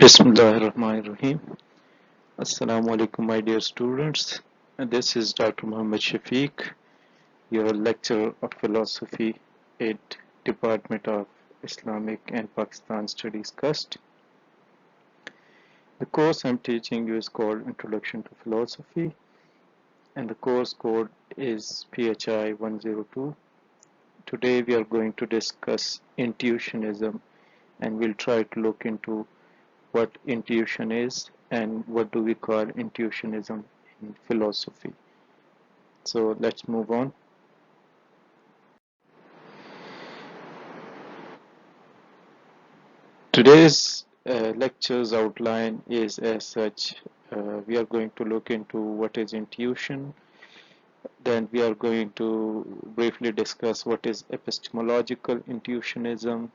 Bismillahirrahmanirrahim. Assalamu alaikum, my dear students. This is Dr. Muhammad Shafiq, your lecturer of philosophy at Department of Islamic and Pakistan Studies Cust. The course I'm teaching you is called Introduction to Philosophy, and the course code is PHI 102. Today we are going to discuss intuitionism, and we'll try to look into what intuition is and what do we call intuitionism in philosophy. So let's move on. Today's lecture's outline is as such. We are going to look into what is intuition. Then we are going to briefly discuss what is epistemological intuitionism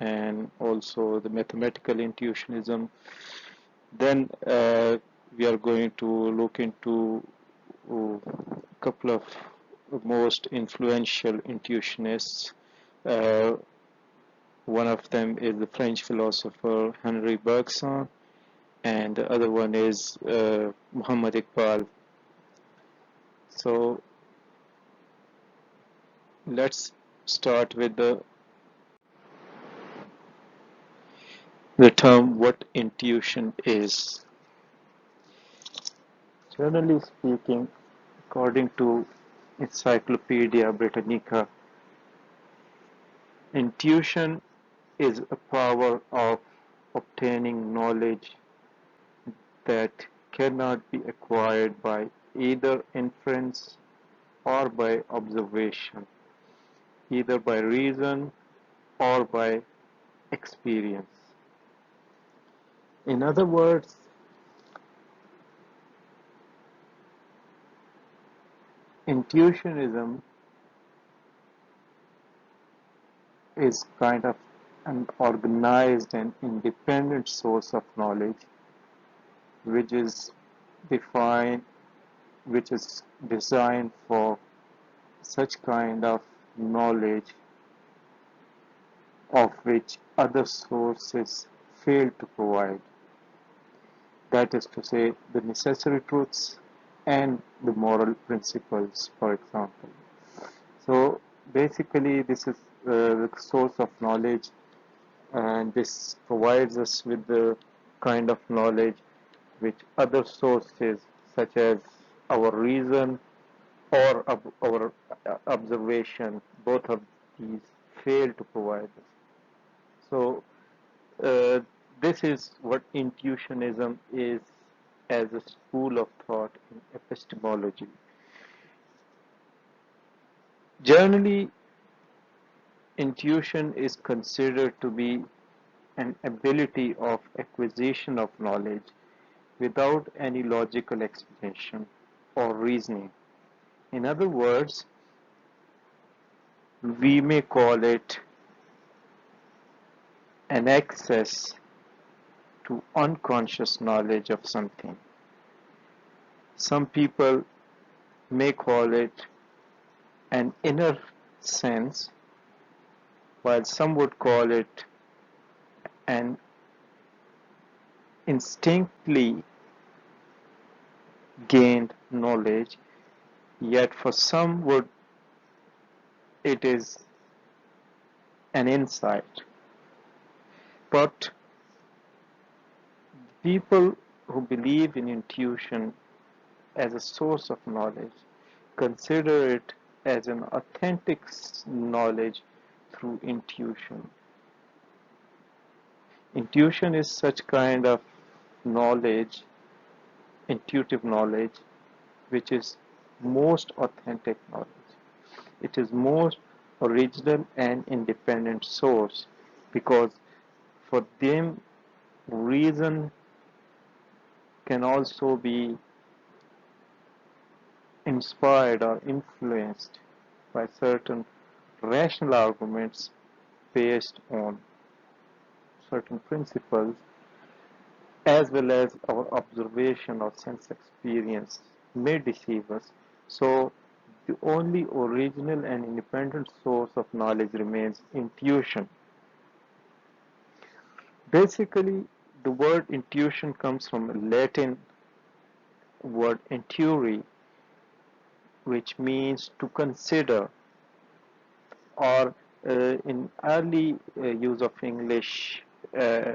and also the mathematical intuitionism. Then we are going to look into a couple of most influential intuitionists. One of them is the French philosopher Henri Bergson, and the other one is Muhammad Iqbal. So let's start with the term what intuition is. Generally speaking, according to Encyclopedia Britannica, intuition is a power of obtaining knowledge that cannot be acquired by either inference or by observation, either by reason or by experience. In other words, intuitionism is kind of an organized and independent source of knowledge which is designed for such kind of knowledge of which other sources fail to provide. That is to say, the necessary truths and the moral principles, for example. So basically, this is the source of knowledge, and this provides us with the kind of knowledge which other sources, such as our reason or our observation, both of these fail to provide us. So this is what intuitionism is as a school of thought in epistemology. Generally, intuition is considered to be an ability of acquisition of knowledge without any logical explanation or reasoning. In other words, we may call it an access to unconscious knowledge of something. Some people may call it an inner sense, while some would call it an instinctively gained knowledge, yet for some it is an insight. But people who believe in intuition as a source of knowledge consider it as an authentic knowledge through intuition. Intuition is such kind of knowledge, intuitive knowledge, which is most authentic knowledge. It is most original and independent source, because for them reason can also be inspired or influenced by certain rational arguments based on certain principles, as well as our observation or sense experience may deceive us. So the only original and independent source of knowledge remains intuition. Basically, The word intuition comes from a Latin word intuere, which means to consider, or in early use of English, uh,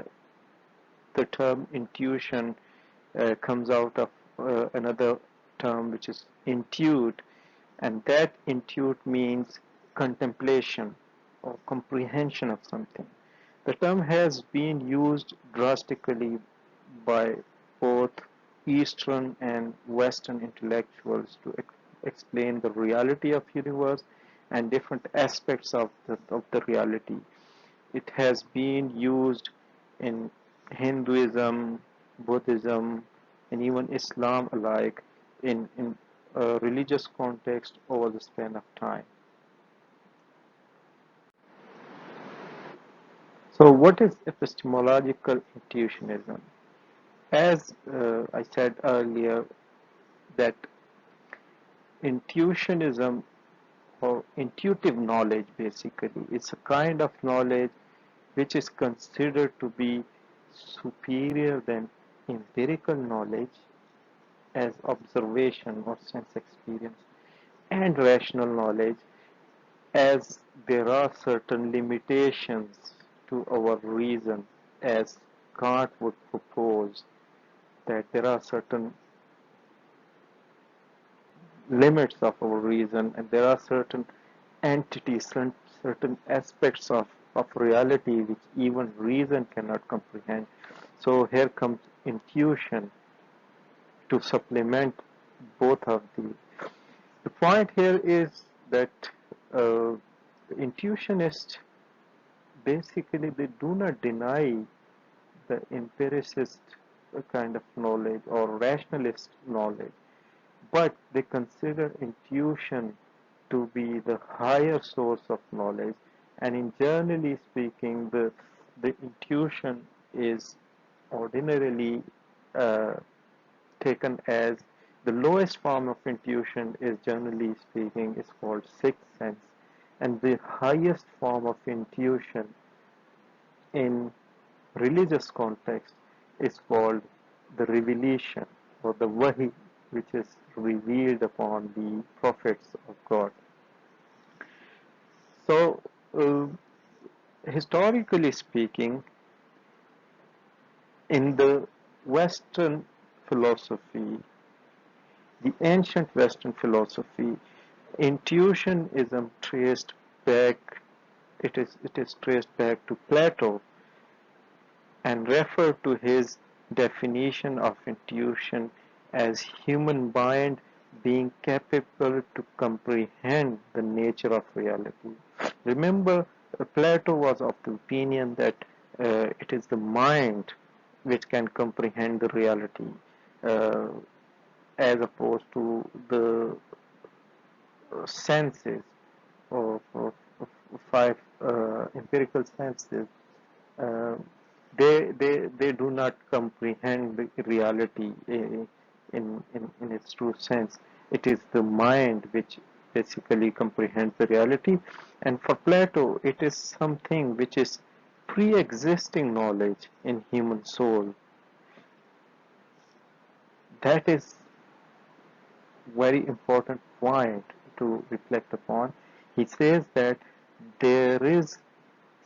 the term intuition comes out of another term which is intuit, and that intuit means contemplation or comprehension of something. The term has been used drastically by both Eastern and Western intellectuals to explain the reality of universe and different aspects of the reality. It has been used in Hinduism, Buddhism, and even Islam alike in a religious context over the span of time. So, what is epistemological intuitionism? As I said earlier, that intuitionism or intuitive knowledge basically is a kind of knowledge which is considered to be superior than empirical knowledge as observation or sense experience and rational knowledge, as there are certain limitations to our reason, as Kant would propose that there are certain limits of our reason, and there are certain entities, certain aspects of reality which even reason cannot comprehend. So here comes intuition to supplement both of these. The point here is that uh, intuitionists basically they do not deny the empiricist kind of knowledge or rationalist knowledge, but they consider intuition to be the higher source of knowledge, and in generally speaking, the intuition is ordinarily uh, taken as the lowest form of intuition is generally speaking is called sixth sense, and the highest form of intuition in religious context is called the revelation or the wahi, which is revealed upon the prophets of God. So, historically speaking, in the Western philosophy, the ancient Western philosophy, intuitionism traced back. It is traced back to Plato and refer to his definition of intuition as human mind being capable to comprehend the nature of reality. Remember, Plato was of the opinion that it is the mind which can comprehend the reality, uh, as opposed to the senses of five empirical senses. uh, they do not comprehend the reality in its true sense. It is the mind which basically comprehends the reality, and for Plato, it is something which is pre-existing knowledge in human soul. That is very important point to reflect upon. He says that there is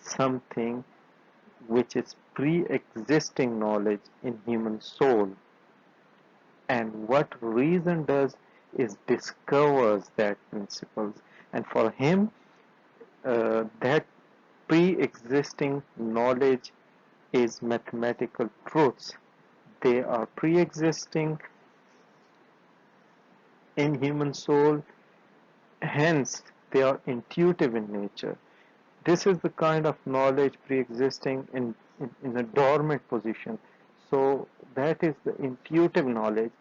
something which is pre-existing knowledge in human soul, and what reason does is discovers that principles, and for him that pre-existing knowledge is mathematical truths. They are pre-existing in human soul, hence they are intuitive in nature. This is the kind of knowledge pre-existing in a dormant position. So that is the intuitive knowledge,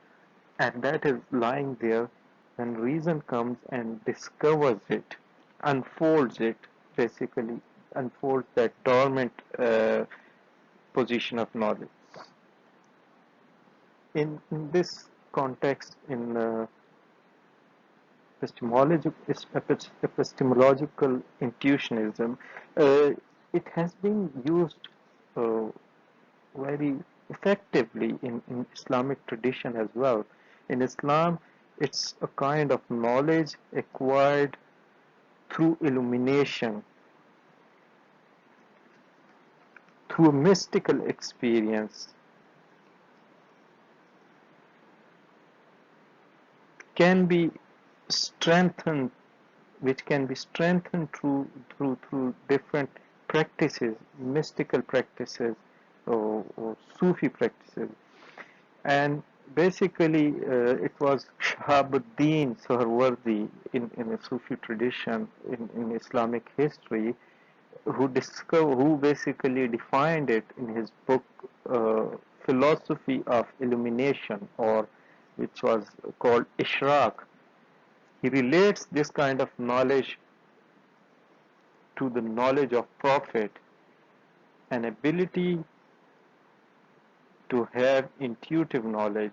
and that is lying there when reason comes and discovers it, unfolds it, basically unfolds that dormant position of knowledge. In this context, in epistemological intuitionism, uh, it has been used uh, very effectively in Islamic tradition as well. In Islam, it's a kind of knowledge acquired through illumination, through a mystical experience, can be strengthened, which can be strengthened through different practices, mystical practices, or Sufi practices. And basically, it was Shahabuddin Suhrawardi in a Sufi tradition in Islamic history who basically defined it in his book uh, Philosophy of Illumination, or which was called Ishraq. He relates this kind of knowledge to the knowledge of Prophet, an ability to have intuitive knowledge,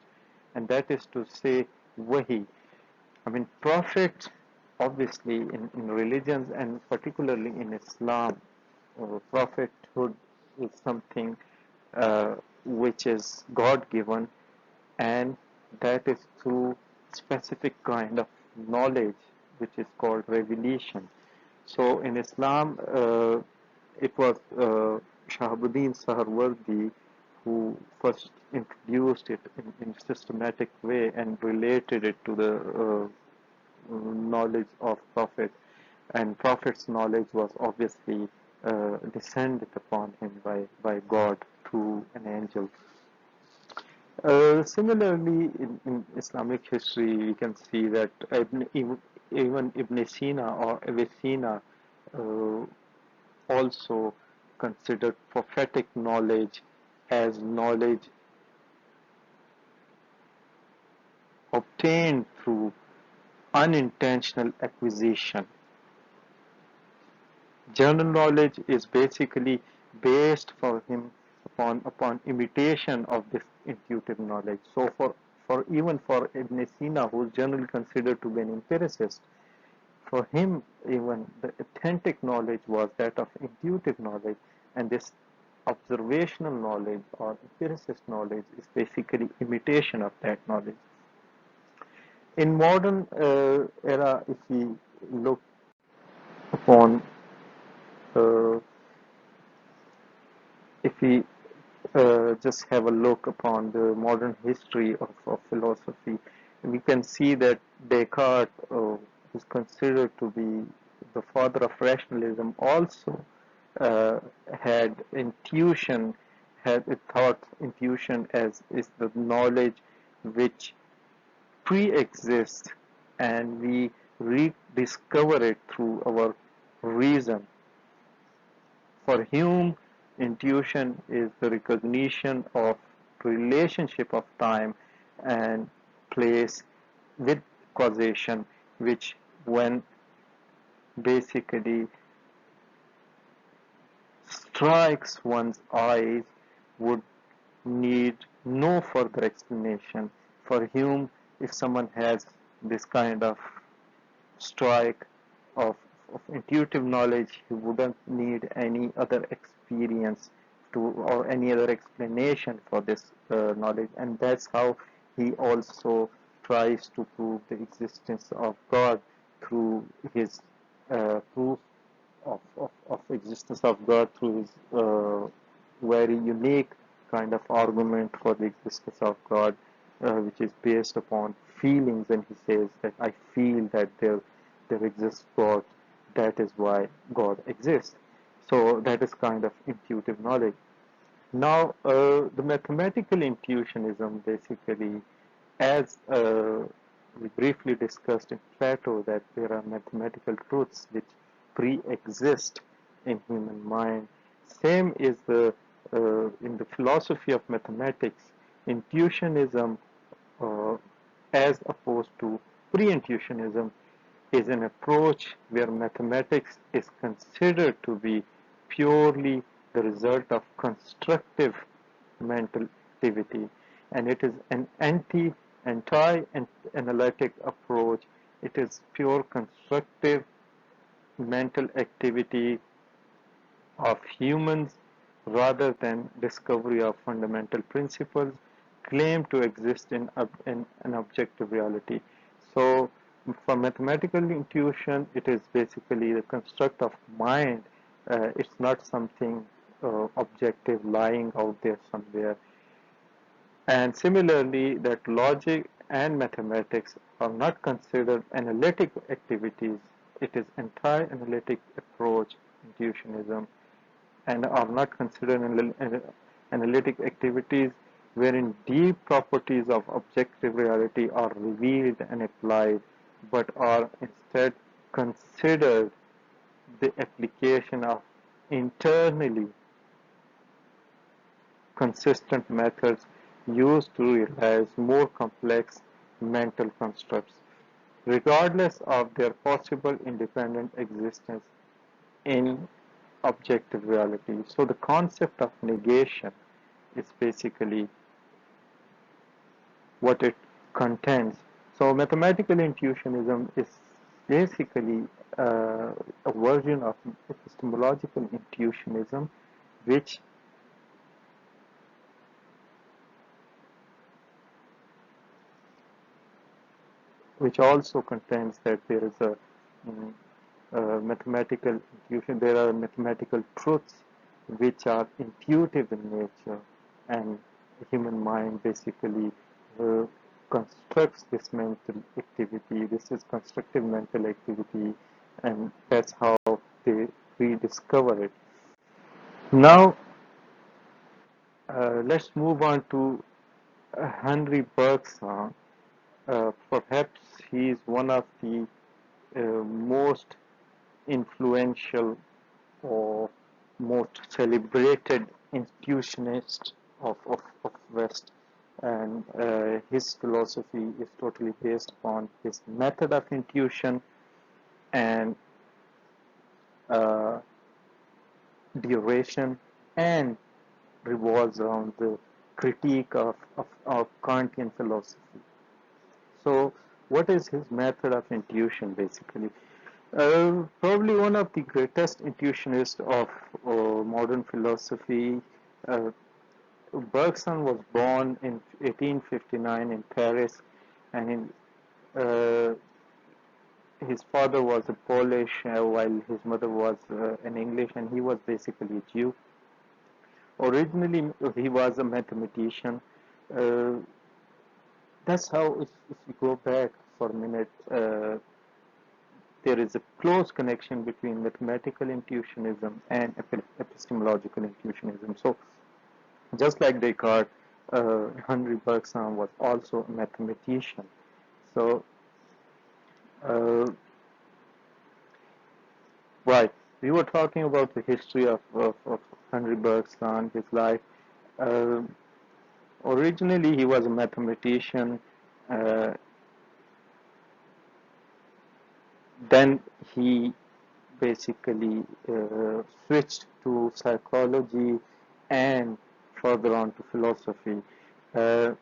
and that is to say, wahi. I mean, Prophet, obviously, in religions and particularly in Islam, prophethood is something which is God given, and that is through specific kind of knowledge which is called revelation. So in Islam, it was Shahabuddin Saharwardi who first introduced it in systematic way and related it to the knowledge of Prophet. And Prophet's knowledge was obviously descended upon him by God through an angel. Similarly, in Islamic history, we can see that even Ibn Sina or Avicenna also considered prophetic knowledge as knowledge obtained through unintentional acquisition. General knowledge is basically based for him upon imitation of this intuitive knowledge. So for Ibn Sina, who is generally considered to be an empiricist, for him even the authentic knowledge was that of intuitive knowledge, and this observational knowledge or empiricist knowledge is basically imitation of that knowledge. In modern era, if we look upon uh, if we just have a look upon the modern history of philosophy, we can see that Descartes is considered to be the father of rationalism, also uh, had intuition, had a thought intuition as is the knowledge which pre-exists and we rediscover it through our reason. For Hume, intuition is the recognition of relationship of time and place with causation, which when basically strikes one's eyes would need no further explanation. For Hume, if someone has this kind of strike of, of intuitive knowledge, he wouldn't need any other experience to or any other explanation for this knowledge, and that's how he also tries to prove the existence of God through his proof of existence of God through his very unique kind of argument for the existence of God, which is based upon feelings, and he says that I feel that there exists God, that is why God exists. So that is kind of intuitive knowledge. Now, the mathematical intuitionism basically, as we briefly discussed in Plato, that there are mathematical truths which pre-exist in human mind. Same is the in the philosophy of mathematics, intuitionism, uh, as opposed to pre-intuitionism, is an approach where mathematics is considered to be purely the result of constructive mental activity, and it is an anti-analytic approach. It is pure constructive mental activity of humans rather than discovery of fundamental principles claim to exist in an objective reality. So, for mathematical intuition, it is basically the construct of mind. It's not something objective lying out there somewhere. And similarly, that logic and mathematics are not considered analytic activities. It is entire analytic approach, intuitionism, and are not considered analytic activities wherein deep properties of objective reality are revealed and applied, but are instead considered the application of internally consistent methods used to realize more complex mental constructs, regardless of their possible independent existence in objective reality. So the concept of negation is basically what it contends. So mathematical intuitionism is basically a version of epistemological intuitionism, which also contends that there is mm, mathematical intuition. There are mathematical truths which are intuitive in nature, and the human mind basically uh, constructs this mental activity. This is constructive mental activity, and that's how they rediscover it. Now, let's move on to Henry Bergson. Perhaps he is one of the most influential or most celebrated institutionist of West, and his philosophy is totally based upon his method of intuition and uh, duration, and revolves around the critique of Kantian philosophy. So, what is his method of intuition basically? Probably one of the greatest intuitionists of modern philosophy. Uh, Bergson was born in 1859 in Paris, and uh, his father was a Polish, while his mother was an English, and he was basically a Jew. Originally, he was a mathematician. Uh, that's how, if you go back for a minute, there is a close connection between mathematical intuitionism and epistemological intuitionism. So, just like Descartes, Henry Bergson was also a mathematician. So, uh, right, we were talking about the history of Henry Bergson, his life. Uh, Originally, he was a mathematician. Uh, then he basically switched to psychology and further on to philosophy. Uh,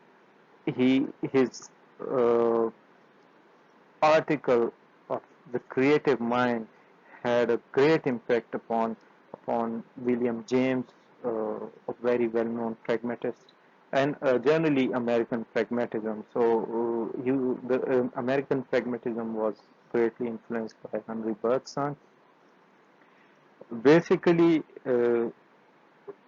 his uh, article of the creative mind had a great impact upon William James, a very well-known pragmatist, and generally American pragmatism. So the American pragmatism was greatly influenced by Henry Bergson. Basically,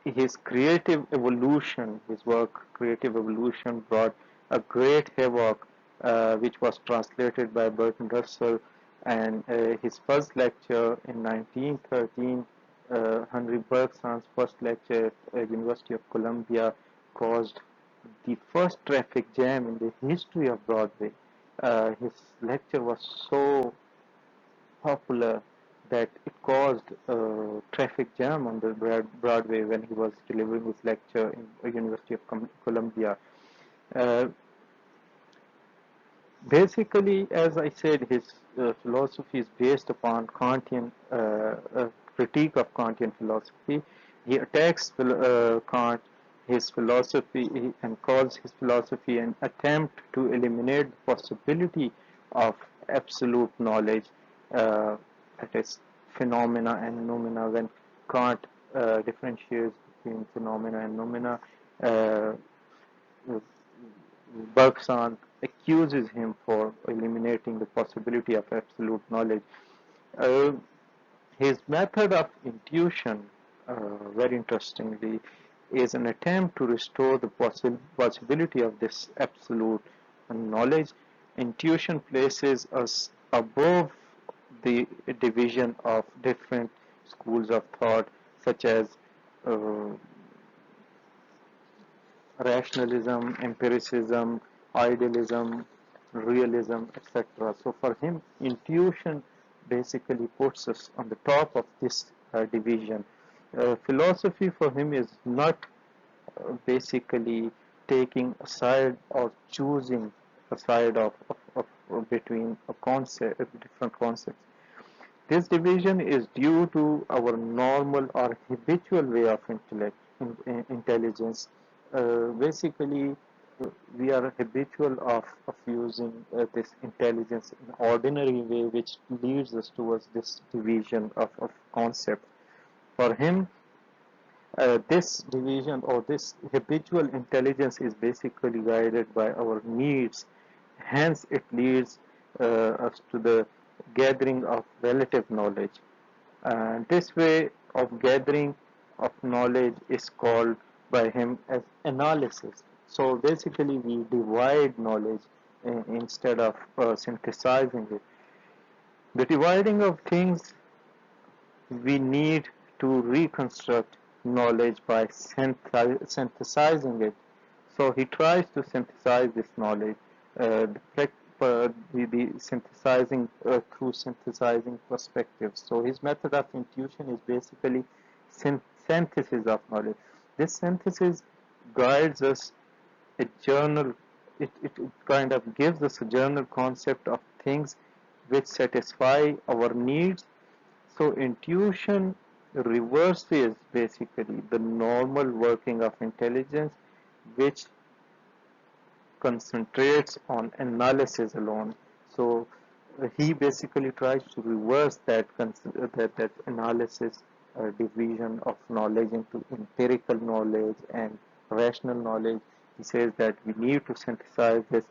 his creative evolution, his work, Creative Evolution, brought a great havoc, which was translated by Bertrand Russell. And his first lecture in 1913, Henry Bergson's first lecture at University of Columbia, caused the first traffic jam in the history of Broadway. His lecture was so popular that it caused a traffic jam on the Broadway when he was delivering his lecture in the University of Columbia. Uh, Basically, as I said, his philosophy is based upon Kantian critique of Kantian philosophy. He attacks Kant, his philosophy, and calls his philosophy an attempt to eliminate the possibility of absolute knowledge, that is, phenomena and noumena, when Kant differentiates between phenomena and noumena. Uh, Bergson accuses him for eliminating the possibility of absolute knowledge. Uh, his method of intuition, very interestingly, is an attempt to restore the possibility of this absolute knowledge. Intuition places us above the division of different schools of thought, such as uh, rationalism, empiricism, idealism, realism, etc. So for him, intuition basically puts us on the top of this division. Philosophy for him is not basically taking a side or choosing a side of between a concept, different concepts. This division is due to our normal or habitual way of intelligence. Basically, we are habitual of using this intelligence in ordinary way, which leads us towards this division of concept. For him, this division or this habitual intelligence is basically guided by our needs. Hence, it leads us to the gathering of relative knowledge. And this way of gathering of knowledge is called by him as analysis. So basically, we divide knowledge instead of synthesizing it. The dividing of things, we need to reconstruct knowledge by synthesizing it. So he tries to synthesize this knowledge, the synthesizing through synthesizing perspectives. So his method of intuition is basically synthesis of knowledge. This synthesis guides us a journal. It kind of gives us a general concept of things which satisfy our needs. So intuition reverses basically the normal working of intelligence, which concentrates on analysis alone. So he basically tries to reverse that analysis division of knowledge into empirical knowledge and rational knowledge. He says that we need to synthesize this,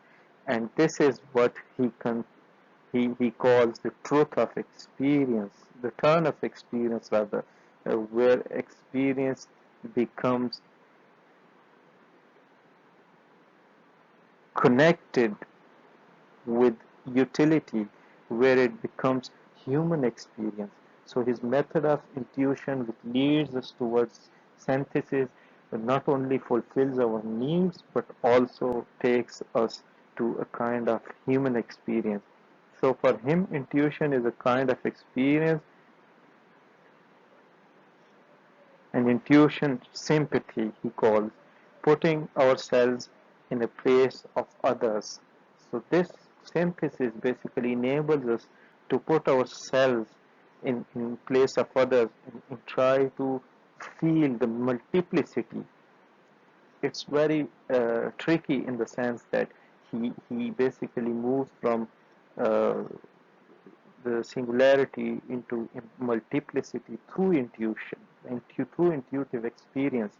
and this is what he calls the truth of experience, the turn of experience rather, where experience becomes connected with utility, where it becomes human experience. So his method of intuition, which leads us towards synthesis, not only fulfills our needs but also takes us to a kind of human experience. So for him, intuition is a kind of experience, and intuition sympathy, he calls, putting ourselves in the place of others. So this synthesis basically enables us to put ourselves in place of others and try to feel the multiplicity. It's very tricky in the sense that he basically moves from uh, the singularity into multiplicity through intuition, through intuitive experience.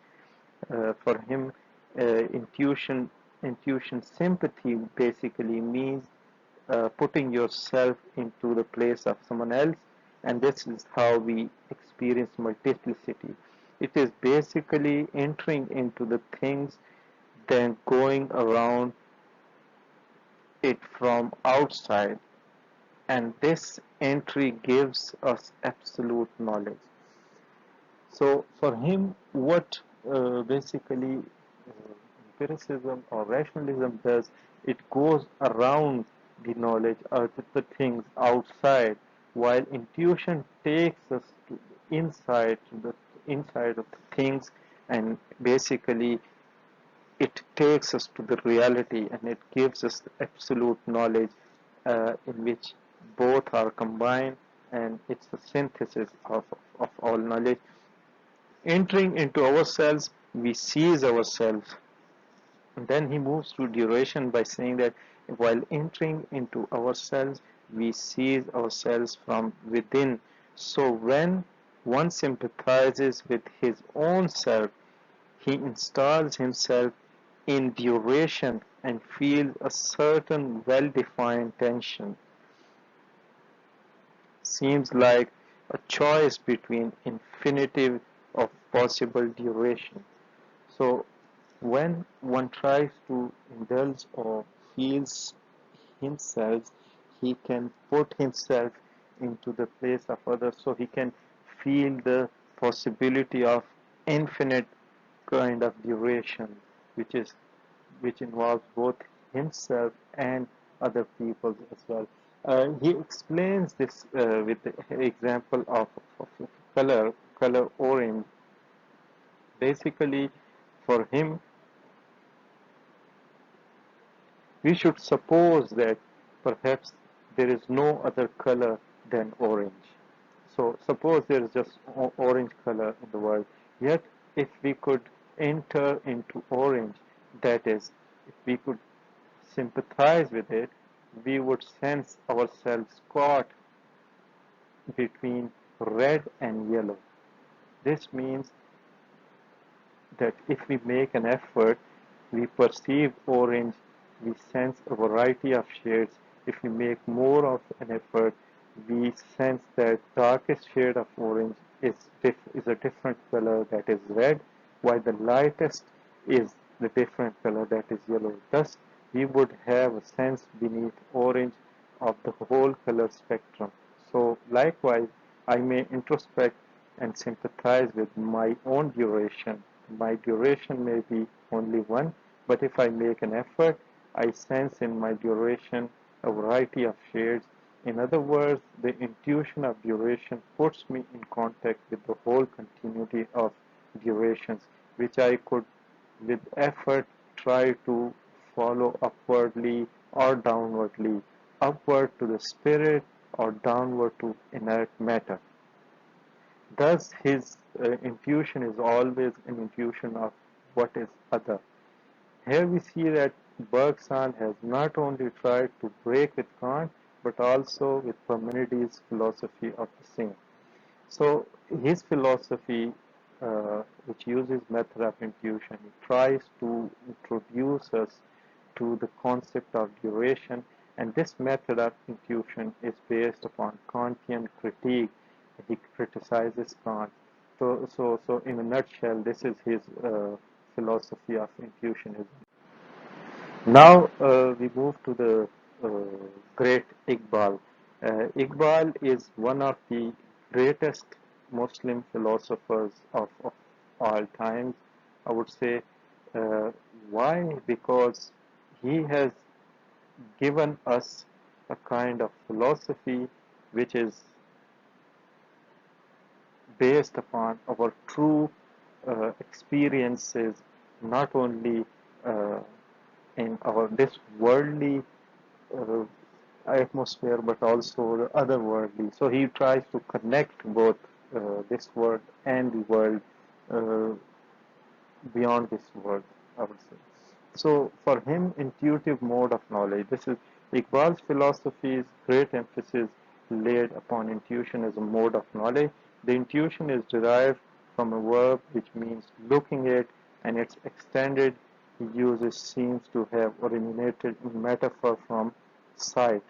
For him, intuition sympathy basically means putting yourself into the place of someone else, and this is how we experience multiplicity. It is basically entering into the things, then going around it from outside, and this entry gives us absolute knowledge. So for him, what basically empiricism or rationalism does, it goes around the knowledge or the things outside, while intuition takes us to the inside of the things, and basically it takes us to the reality, and it gives us absolute knowledge in which both are combined, and it's a synthesis of all knowledge. Entering into ourselves, we seize ourselves. And then he moves to duration by saying that while entering into ourselves, we seize ourselves from within. So when one sympathizes with his own self, He installs himself in duration and feels a certain well-defined tension. Seems like a choice between infinitive of possible duration. So when one tries to indulge or feels himself, he can put himself into the place of others, so he can feel the possibility of infinite kind of duration, which is which involves both himself and other people as well. He explains this with the example of color orange. Basically, for him, we should suppose that perhaps there is no other color than orange. So suppose there is just orange color in the world. Yet if we could enter into orange, that is, if we could sympathize with it, we would sense ourselves caught between red and yellow. This means that if we make an effort, we perceive orange, we sense a variety of shades. If we make more of an effort, we sense that darkest shade of orange is a different color, that is red, while the lightest is the different color, that is yellow. Thus, we would have a sense beneath orange of the whole color spectrum. So likewise, I may introspect and sympathize with my own duration. My duration may be only one, but if I make an effort, I sense in my duration a variety of shades. In other words, the intuition of duration puts me in contact with the whole continuity of durations, which I could, with effort, try to follow upwardly or downwardly, upward to the spirit or downward to inert matter. Thus, his intuition is always an intuition of what is other. Here we see that Bergson has not only tried to break with Kant, but also with Parmenides' philosophy of the same. So his philosophy, which uses method of intuition, tries to introduce us to the concept of duration, and this method of intuition is based upon Kantian critique. He criticizes Kant. So in a nutshell, this is his philosophy of intuitionism. Now we move to the great Iqbal. Iqbal is one of the greatest Muslim philosophers of all times. I would say, why? Because he has given us a kind of philosophy which is based upon our true experiences, not only uh, in our this worldly uh, atmosphere, but also the otherworldly. So he tries to connect both this world and the world uh, beyond this world, I would say. So for him, intuitive mode of knowledge. This is Iqbal's philosophy's great emphasis laid upon intuition as a mode of knowledge. The intuition is derived from a verb which means looking at, and its extended uses seems to have originated in metaphor from sight.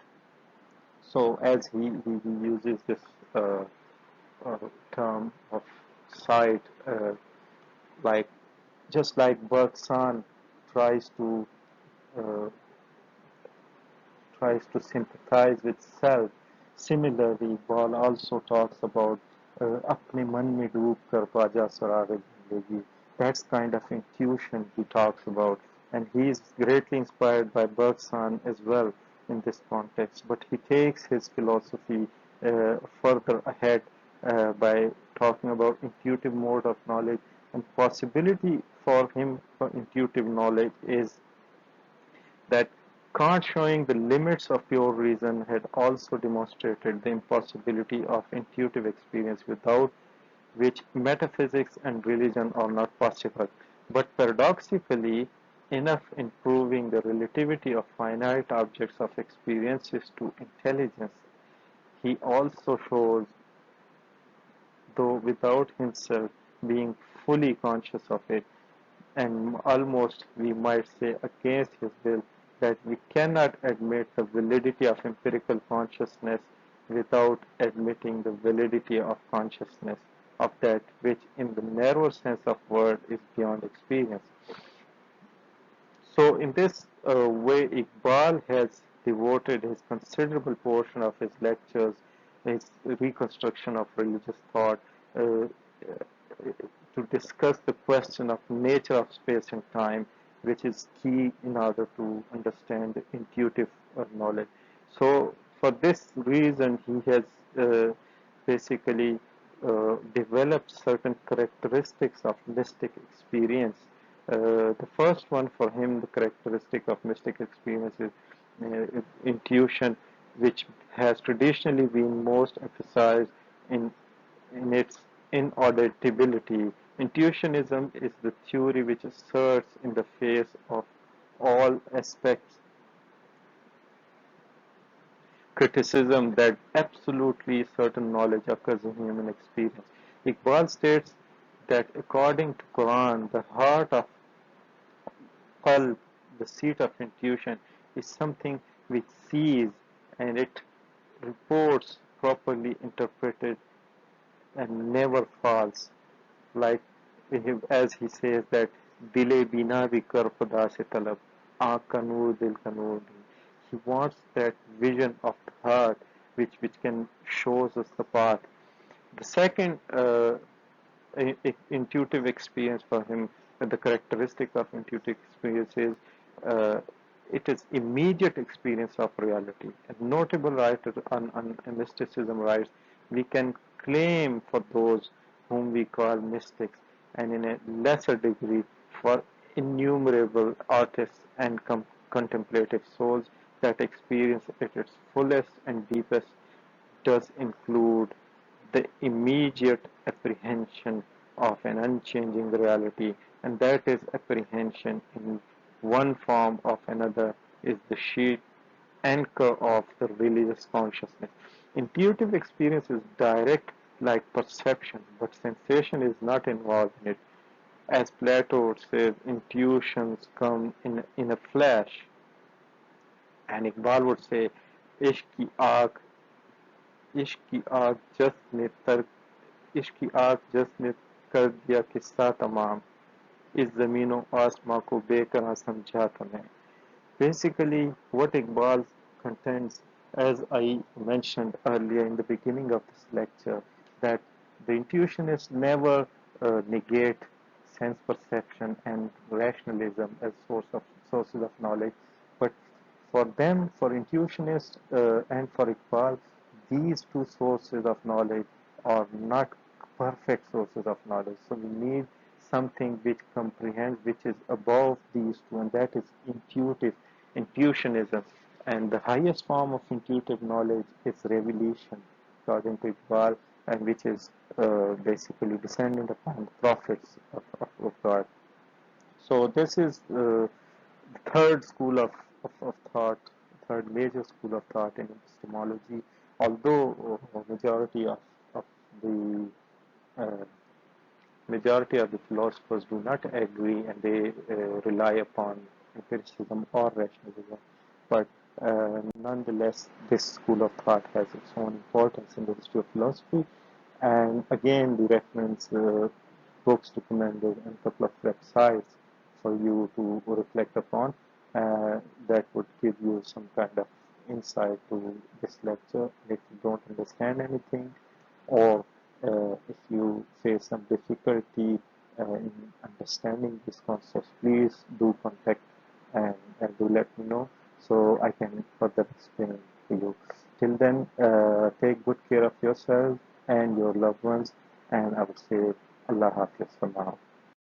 So as he uses this uh, uh, term of sight, like just like Bergson tries to uh, tries to sympathize with self. Similarly, Ball also talks about अपने मन में डूब कर बाजा सरारे जिंदगी. That's kind of intuition he talks about, and he is greatly inspired by Bergson as well in this context. But he takes his philosophy further ahead by talking about intuitive mode of knowledge, and possibility for him for intuitive knowledge is that Kant, showing the limits of pure reason, had also demonstrated the impossibility of intuitive experience without which metaphysics and religion are not possible. But paradoxically enough, in proving the relativity of finite objects of experiences to intelligence, he also shows, though without himself being fully conscious of it, and almost we might say against his will, that we cannot admit the validity of empirical consciousness without admitting the validity of consciousness of that which in the narrower sense of word is beyond experience. So in this way, Iqbal has devoted his considerable portion of his lectures, his reconstruction of religious thought, uh, to discuss the question of nature of space and time, which is key in order to understand intuitive knowledge. So for this reason, he has basically developed certain characteristics of mystic experience. The first one for him, the characteristic of mystic experience is intuition, which has traditionally been most emphasized in its inauditability. Intuitionism is the theory which asserts in the face of all aspects criticism that absolutely certain knowledge occurs in human experience. Iqbal states that according to Quran, the heart of qalb, the seat of intuition, is something which sees and it reports properly interpreted and never falls. Like as he says that dile bina bhi kar khuda se talab, aankh ka noor dil ka noor bhi. He wants that vision of the heart which can shows us the path. The second intuitive experience for him, the characteristic of intuitive experience is uh, it is immediate experience of reality. A notable writer on mysticism writes, we can claim for those whom we call mystics, and in a lesser degree for innumerable artists and contemplative souls, that experience at its fullest and deepest does include the immediate apprehension of an unchanging reality, and that is apprehension in one form or another is the sheet anchor of the religious consciousness. Intuitive experience is direct like perception, but sensation is not involved in it. As Plato says, intuitions come in a flash, and Iqbal would say, इश्क की आग इश्क की आग इश्क की आग जस ने कर दिया किस्सा तमाम इस ज़मीनों आसमां को बेकरार समझा तुम्हें. Basically, what Iqbal contends, as I mentioned earlier in the beginning of this lecture, that the intuitionists never negate sense perception and rationalism as sources of knowledge, but for them, for intuitionists and for Iqbal, these two sources of knowledge are not perfect sources of knowledge. So we need something which comprehends, which is above these two, and that is intuitionism. And the highest form of intuitive knowledge is revelation, according to Iqbal, and which is basically descendant upon the prophets of God. So this is the third school of thought, third major school of thought in epistemology. Although of the uh, majority of the philosophers do not agree and they rely upon empiricism or rationalism, but nonetheless, this school of thought has its own importance in the history of philosophy. And again, the reference books recommended and a couple of websites for you to reflect upon that would give you some kind of insight to this lecture. If you don't understand anything, or if you face some difficulty in understanding these concepts, please do contact and do let me know so I can further explain to you. Till then, take good care of yourself and your loved ones, and I would say Allah Hafiz for now.